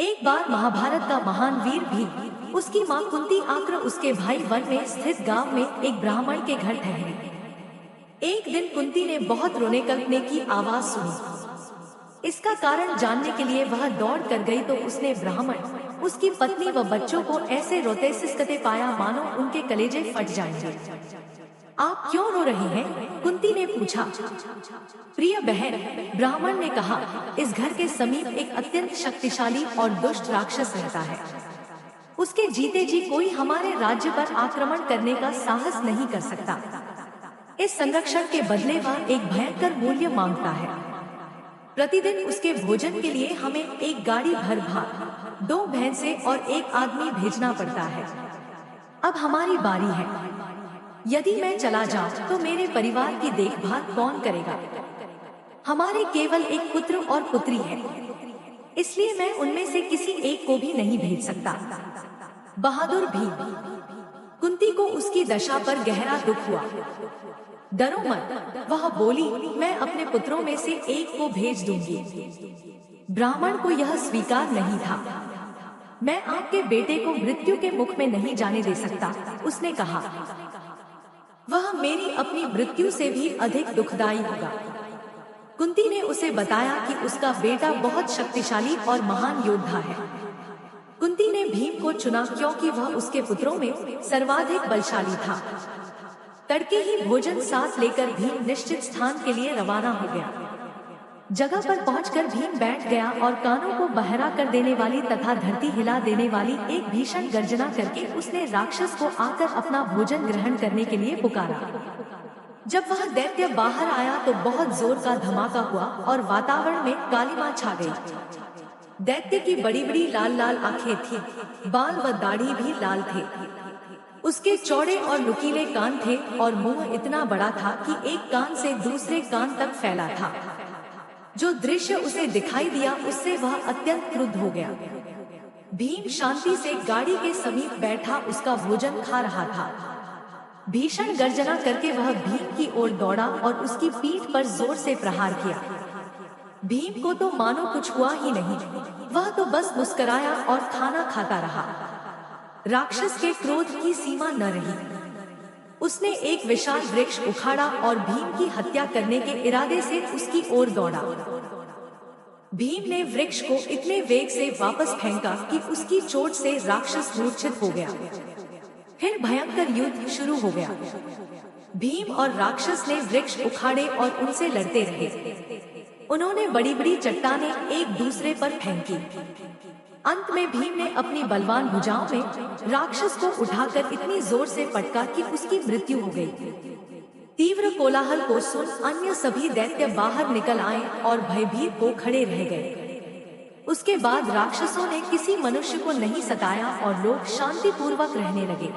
एक बार महाभारत का महान वीर भीम, उसकी माँ कुंती आकर उसके भाई वन में स्थित गांव में एक ब्राह्मण के घर ठहरी। एक दिन कुंती ने बहुत रोने कल्पने की आवाज सुनी। इसका कारण जानने के लिए वह दौड़ कर गई तो उसने ब्राह्मण, उसकी पत्नी व बच्चों को ऐसे रोते सिसकते पाया मानो उनके कलेजे फट जाएंगे। आप क्यों रो रही हैं? कुंती ने पूछा। प्रिय बहन, ब्राह्मण ने कहा, इस घर के समीप एक अत्यंत शक्तिशाली और दुष्ट राक्षस रहता है। उसके जीते जी कोई हमारे राज्य पर आक्रमण करने का साहस नहीं कर सकता। इस संरक्षण के बदले वह एक भयंकर मूल्य मांगता है। प्रतिदिन उसके भोजन के लिए हमें एक गाड़ी भर भात, 2 भैंसे और 1 आदमी भेजना पड़ता है। अब हमारी बारी है। यदि मैं चला जाऊं तो मेरे परिवार की देखभाल कौन करेगा? हमारे केवल एक पुत्र और पुत्री है, इसलिए मैं उनमें से किसी एक को भी नहीं भेज सकता। बहादुर भीम। कुंती को उसकी दशा पर गहरा दुख हुआ। डरो मत, वह बोली, मैं अपने पुत्रों में से एक को भेज दूंगी। ब्राह्मण को यह स्वीकार नहीं था। मैं आपके बेटे को मृत्यु के मुख में नहीं जाने दे सकता, उसने कहा। वह मेरी अपनी मृत्यु से भी अधिक दुखदायी होगा। कुंती ने उसे बताया कि उसका बेटा बहुत शक्तिशाली और महान योद्धा है। कुंती ने भीम को चुना क्योंकि वह उसके पुत्रों में सर्वाधिक बलशाली था। तड़के ही भोजन साथ लेकर भीम निश्चित स्थान के लिए रवाना हो गया। जगह पर पहुंचकर भीम बैठ गया और कानों को बहरा कर देने वाली तथा धरती हिला देने वाली एक भीषण गर्जना करके उसने राक्षस को आकर अपना भोजन ग्रहण करने के लिए पुकारा। जब वह दैत्य बाहर आया तो बहुत जोर का धमाका हुआ और वातावरण में कालिमा छा गई। दैत्य की बड़ी बड़ी लाल लाल आंखें थीं, बाल व दाढ़ी भी लाल थे। उसके चौड़े और नुकीले कान थे और मुंह इतना बड़ा था कि एक कान से दूसरे कान तक फैला था। जो दृश्य उसे दिखाई दिया उससे वह अत्यंत क्रुद्ध हो गया। भीम शांति से गाड़ी के समीप बैठा उसका भोजन खा रहा था। भीषण गर्जना करके वह भीम की ओर दौड़ा और उसकी पीठ पर जोर से प्रहार किया। भीम को तो मानो कुछ हुआ ही नहीं, वह तो बस मुस्कुराया और खाना खाता रहा। राक्षस के क्रोध की सीमा न रही। उसने एक विशाल वृक्ष उखाड़ा और भीम की हत्या करने के इरादे से उसकी ओर दौड़ा। भीम ने वृक्ष को इतने वेग से वापस फेंका कि उसकी चोट से राक्षस मूर्छित हो गया। फिर भयंकर युद्ध शुरू हो गया। भीम और राक्षस ने वृक्ष उखाड़े और उनसे लड़ते रहे। उन्होंने बड़ी बड़ी चट्टानें एक दूसरे पर फेंकी। अंत में भीम ने अपनी बलवान भुजाओं में राक्षस को उठाकर इतनी जोर से पटका कि उसकी मृत्यु हो गई। तीव्र कोलाहल को सुन अन्य सभी दैत्य बाहर निकल आए और भयभीत हो खड़े रह गए। उसके बाद राक्षसों ने किसी मनुष्य को नहीं सताया और लोग शांतिपूर्वक रहने लगे।